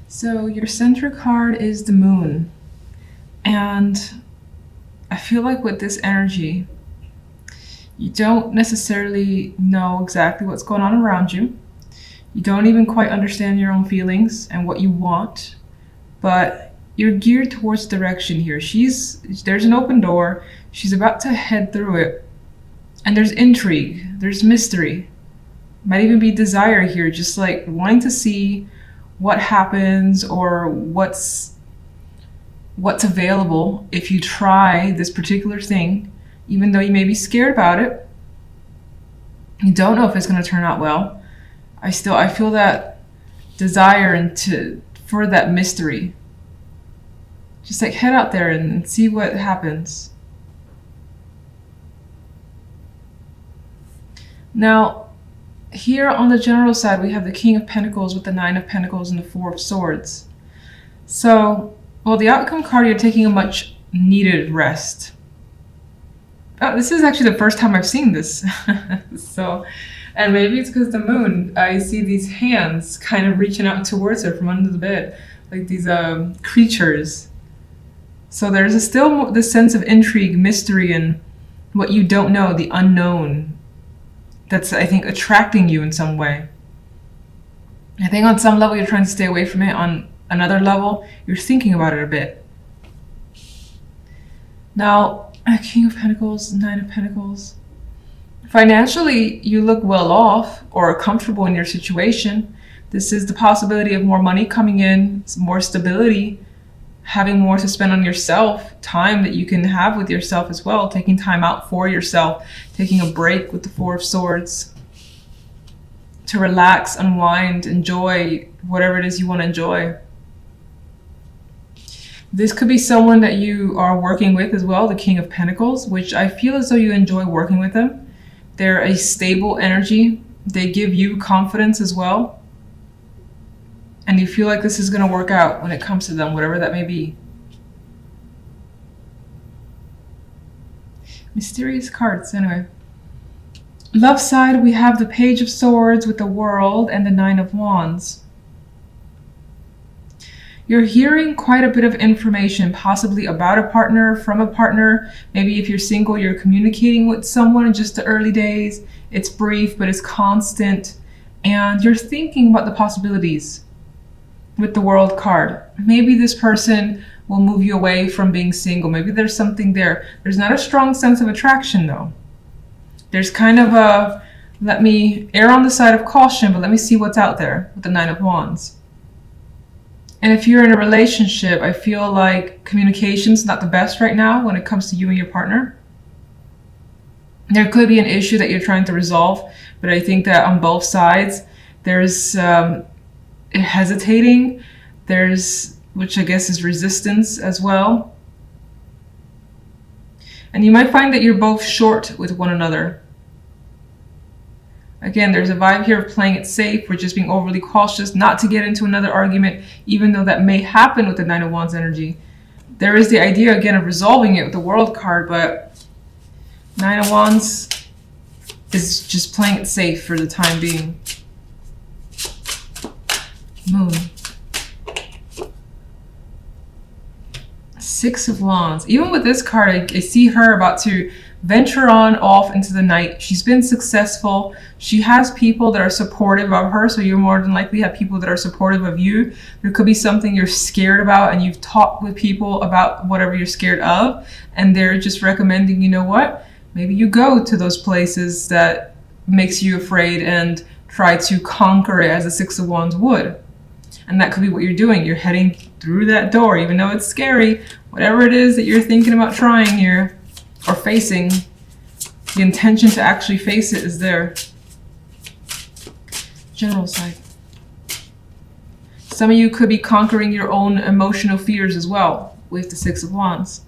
So your center card is the moon. And I feel like with this energy, you don't necessarily know exactly what's going on around you. You don't even quite understand your own feelings and what you want, but you're geared towards direction here. There's an open door. She's about to head through it. And there's intrigue, there's mystery. Might even be desire here, just like wanting to see what happens or what's available if you try this particular thing, even though you may be scared about it. You don't know if it's going to turn out well. I feel that desire for that mystery. Just like head out there and see what happens. Now, here on the general side, we have the King of Pentacles with the Nine of Pentacles and the Four of Swords. So, well, the outcome card, you're taking a much needed rest. Oh, this is actually the first time I've seen this. And maybe it's because the moon, I see these hands kind of reaching out towards her from under the bed, like these creatures. So there's still this sense of intrigue, mystery, and what you don't know, the unknown, that's, I think, attracting you in some way. I think on some level you're trying to stay away from it. On another level, you're thinking about it a bit. Now, King of Pentacles, Nine of Pentacles. Financially, you look well off or comfortable in your situation. This is the possibility of more money coming in, more stability, having more to spend on yourself, time that you can have with yourself as well, taking time out for yourself, taking a break with the Four of Swords to relax, unwind, enjoy whatever it is you want to enjoy. This could be someone that you are working with as well, the King of Pentacles, which I feel as though you enjoy working with them. They're a stable energy. They give you confidence as well. And you feel like this is going to work out when it comes to them, whatever that may be. Mysterious cards, anyway. Love side, we have the Page of Swords with the World and the Nine of Wands. You're hearing quite a bit of information, possibly about a partner, from a partner. Maybe if you're single, you're communicating with someone in just the early days. It's brief, but it's constant. And you're thinking about the possibilities with the World card. Maybe this person will move you away from being single. Maybe there's something there. There's not a strong sense of attraction, though. There's kind of a, let me err on the side of caution, but let me see what's out there with the Nine of Wands. And if you're in a relationship, I feel like communication's not the best right now when it comes to you and your partner. There could be an issue that you're trying to resolve, but I think that on both sides, there's hesitating, which I guess is resistance as well. And you might find that you're both short with one another. Again, there's a vibe here of playing it safe. We're just being overly cautious not to get into another argument, even though that may happen with the Nine of Wands energy. There is the idea, again, of resolving it with the World card, but Nine of Wands is just playing it safe for the time being. Moon. Six of Wands. Even with this card, I see her about to venture on off into the night. She's been successful. She has people that are supportive of her, so you more than likely have people that are supportive of you. There could be something you're scared about, and you've talked with people about whatever you're scared of, and they're just recommending, you know what, maybe you go to those places that makes you afraid and try to conquer it as a Six of Wands would. And that could be what you're doing. You're heading through that door, even though it's scary. Whatever it is that you're thinking about trying here or facing, the intention to actually face it is there. General side. Some of you could be conquering your own emotional fears as well with the Six of Wands.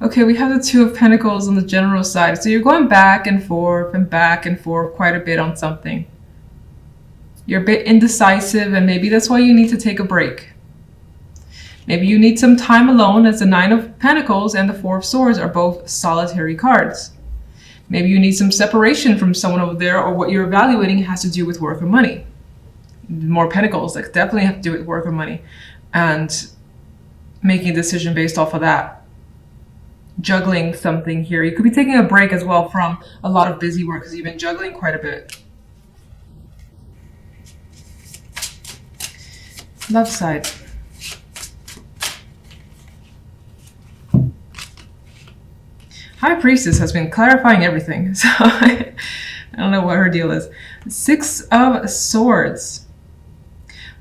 Okay, we have the Two of Pentacles on the general side. So you're going back and forth quite a bit on something. You're a bit indecisive, and maybe that's why you need to take a break. Maybe you need some time alone, as the Nine of Pentacles and the Four of Swords are both solitary cards. Maybe you need some separation from someone over there, or what you're evaluating has to do with work or money. More Pentacles, like definitely have to do with work or money, and making a decision based off of that. Juggling something here. You could be taking a break as well from a lot of busy work because you've been juggling quite a bit. Love side. High Priestess has been clarifying everything, so I don't know what her deal is. Six of Swords.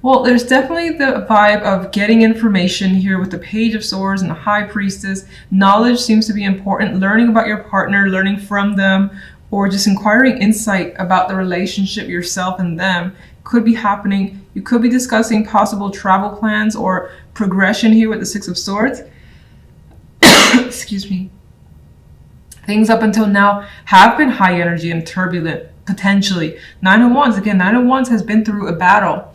Well, there's definitely the vibe of getting information here with the Page of Swords and the High Priestess. Knowledge seems to be important. Learning about your partner, learning from them, or just inquiring insight about the relationship, yourself and them, could be happening. You could be discussing possible travel plans or progression here with the Six of Swords. Excuse me. Things up until now have been high energy and turbulent, potentially. Nine of Wands, again, Nine of Wands has been through a battle.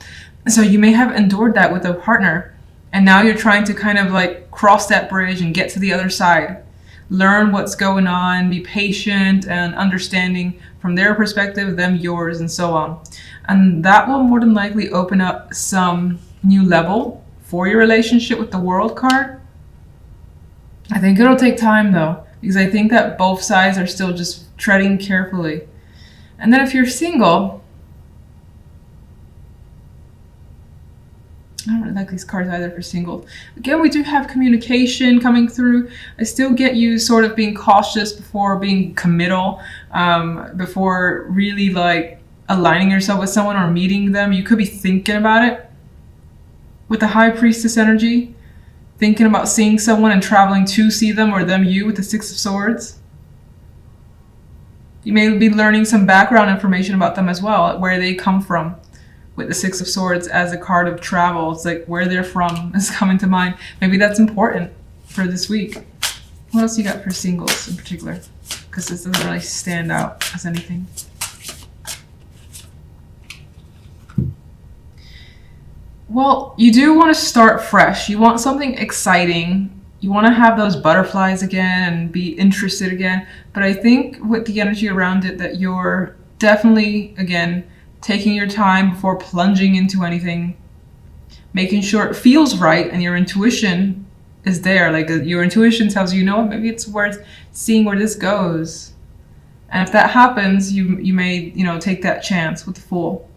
So you may have endured that with a partner, and now you're trying to kind of like cross that bridge and get to the other side. Learn what's going on, be patient and understanding from their perspective, them yours, and so on. And that will more than likely open up some new level for your relationship with the World card. I think it'll take time though, because I think that both sides are still just treading carefully. And then if you're single, I don't really like these cards either for singles. Again, we do have communication coming through. I still get you sort of being cautious before being committal, before really like aligning yourself with someone or meeting them. You could be thinking about it with the High Priestess energy, thinking about seeing someone and traveling to see them, or them you with the Six of Swords. You may be learning some background information about them as well, where they come from. With the Six of Swords as a card of travel, it's like where they're from is coming to mind. Maybe that's important for this week. What else you got for singles in particular? Because this doesn't really stand out as anything. Well, you do want to start fresh. You want something exciting. You want to have those butterflies again and be interested again. But I think with the energy around it that you're definitely, again, taking your time before plunging into anything, making sure it feels right and your intuition is there. Like your intuition tells you, know, maybe it's worth seeing where this goes. And if that happens, you may, take that chance with the Fool.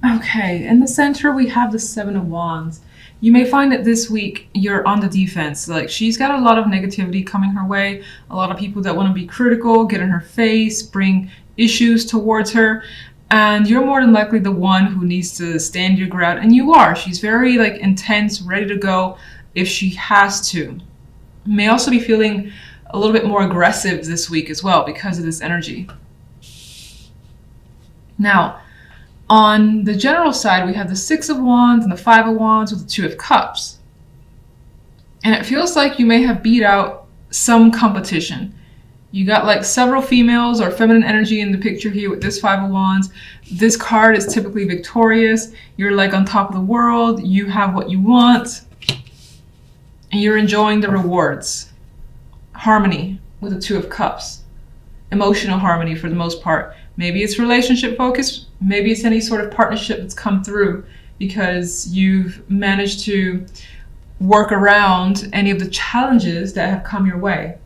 Okay, in the center we have the Seven of Wands. You may find that this week you're on the defense. Like she's got a lot of negativity coming her way, a lot of people that want to be critical, get in her face, bring issues towards her. And you're more than likely the one who needs to stand your ground. And you are. She's very like intense, ready to go if she has to. May also be feeling a little bit more aggressive this week as well because of this energy. Now, on the general side, we have the Six of Wands and the Five of Wands with the Two of Cups. And it feels like you may have beat out some competition. You got like several females or feminine energy in the picture here with this Five of Wands. This card is typically victorious. You're like on top of the world. You have what you want. And you're enjoying the rewards. Harmony with the Two of Cups. Emotional harmony for the most part. Maybe it's relationship focused. Maybe it's any sort of partnership that's come through because you've managed to work around any of the challenges that have come your way.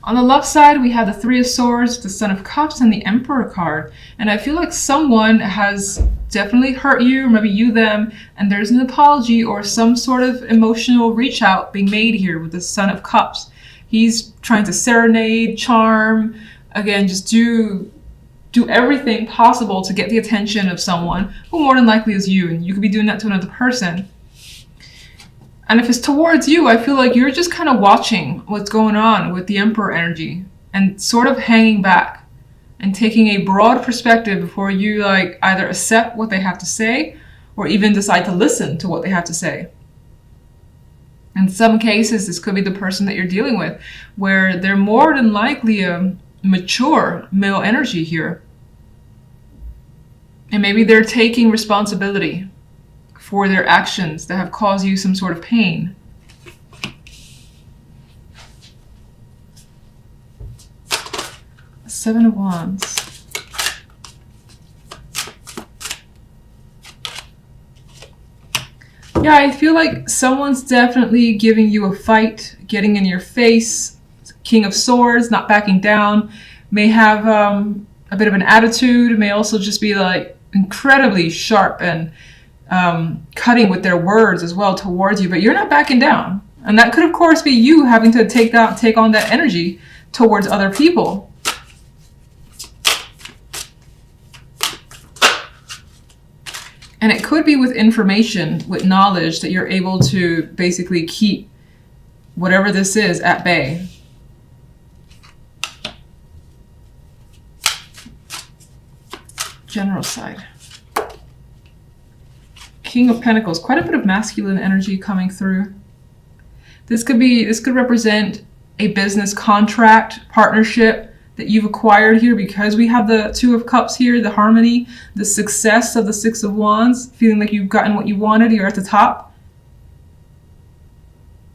On the left side, we have the Three of Swords, the Son of Cups, and the Emperor card. And I feel like someone has definitely hurt you, or maybe you them, and there's an apology or some sort of emotional reach out being made here with the Son of Cups. He's trying to serenade, charm, again, just do everything possible to get the attention of someone who more than likely is you, and you could be doing that to another person. And if it's towards you, I feel like you're just kind of watching what's going on with the Emperor energy and sort of hanging back and taking a broad perspective before you like either accept what they have to say or even decide to listen to what they have to say. In some cases, this could be the person that you're dealing with, where they're more than likely a mature male energy here. And maybe they're taking responsibility for their actions that have caused you some sort of pain. Seven of Wands. Yeah, I feel like someone's definitely giving you a fight, getting in your face. King of Swords, not backing down, may have a bit of an attitude, may also just be like incredibly sharp and cutting with their words as well towards you, but you're not backing down. And that could, of course, be you having to take on that energy towards other people. And it could be with information, with knowledge that you're able to basically keep whatever this is at bay. General side. King of Pentacles, quite a bit of masculine energy coming through. This could represent a business contract, partnership that you've acquired here, because we have the Two of Cups here, the harmony, the success of the Six of Wands, feeling like you've gotten what you wanted, you're at the top.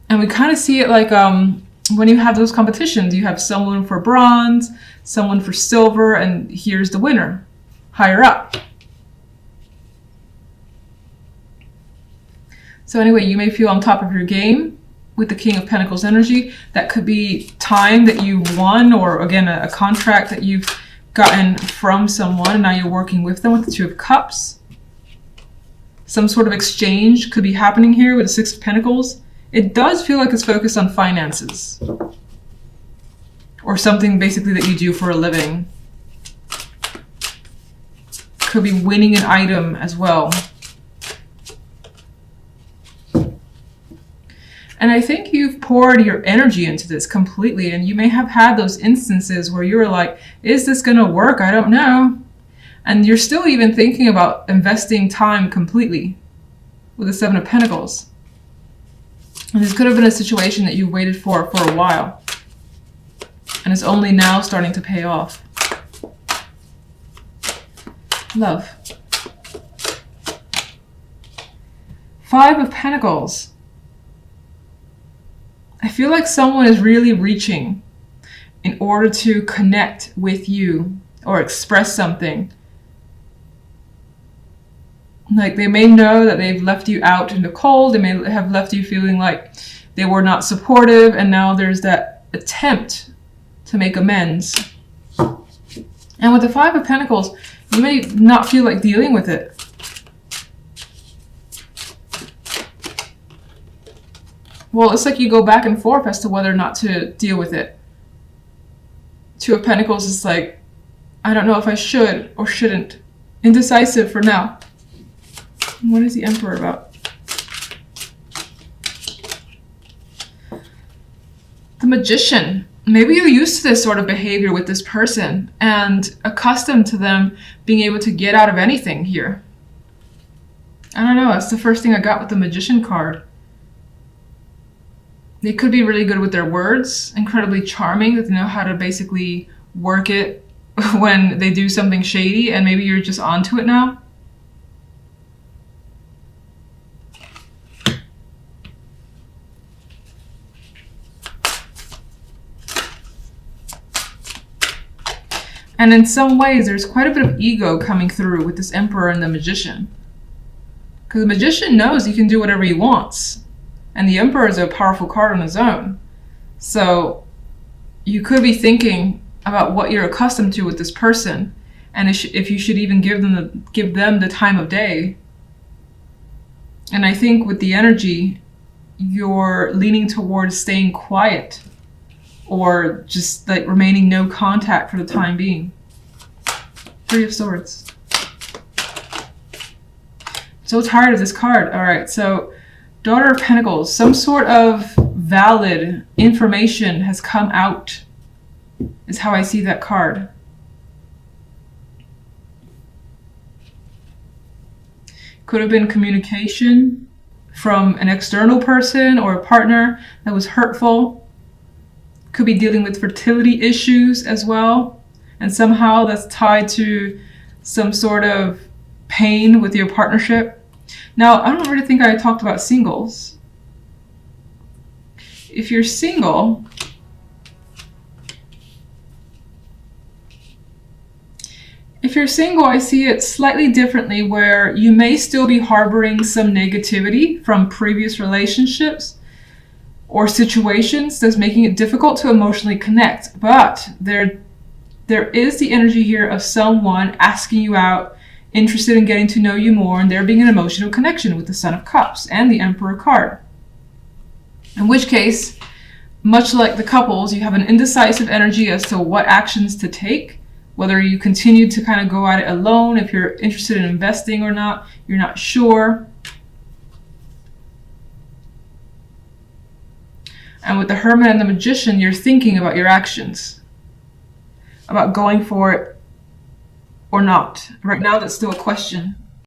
And we kind of see it like when you have those competitions, you have someone for bronze, someone for silver, and here's the winner, higher up. So anyway, you may feel on top of your game with the King of Pentacles energy. That could be time that you won, or again, a contract that you've gotten from someone and now you're working with them with the Two of Cups. Some sort of exchange could be happening here with the Six of Pentacles. It does feel like it's focused on finances or something basically that you do for a living. Could be winning an item as well. And I think you've poured your energy into this completely, and you may have had those instances where you were like, is this going to work? I don't know. And you're still even thinking about investing time completely with the Seven of Pentacles. And this could have been a situation that you waited for a while, and it's only now starting to pay off. Love. Five of Pentacles. I feel like someone is really reaching in order to connect with you or express something. Like they may know that they've left you out in the cold. They may have left you feeling like they were not supportive, and now there's that attempt to make amends. And with the Five of Pentacles, you may not feel like dealing with it. Well, it's like you go back and forth as to whether or not to deal with it. Two of Pentacles is like, I don't know if I should or shouldn't. Indecisive for now. What is the Emperor about? The Magician. Maybe you're used to this sort of behavior with this person and accustomed to them being able to get out of anything here. I don't know, that's the first thing I got with the Magician card. They could be really good with their words, incredibly charming, that they know how to basically work it when they do something shady, and maybe you're just onto it now. And in some ways, there's quite a bit of ego coming through with this Emperor and the Magician. Because the Magician knows he can do whatever he wants. And the Emperor is a powerful card on his own. So you could be thinking about what you're accustomed to with this person, and if you should even give them the time of day. And I think with the energy, you're leaning towards staying quiet or just like remaining no contact for the time being. Three of Swords. So tired of this card. All right, so Daughter of Pentacles, some sort of valid information has come out, is how I see that card. Could have been communication from an external person or a partner that was hurtful. Could be dealing with fertility issues as well. And somehow that's tied to some sort of pain with your partnership. Now, I don't really think I talked about singles. If you're single, If you're single, I see it slightly differently, where you may still be harboring some negativity from previous relationships or situations that's making it difficult to emotionally connect. But there is the energy here of someone asking you out, interested in getting to know you more, and there being an emotional connection with the Son of Cups and the Emperor card. In which case, much like the couples, you have an indecisive energy as to what actions to take, whether you continue to kind of go at it alone, if you're interested in investing or not, you're not sure. And with the Hermit and the Magician, you're thinking about your actions, about going for it or not. Right now, that's still a question.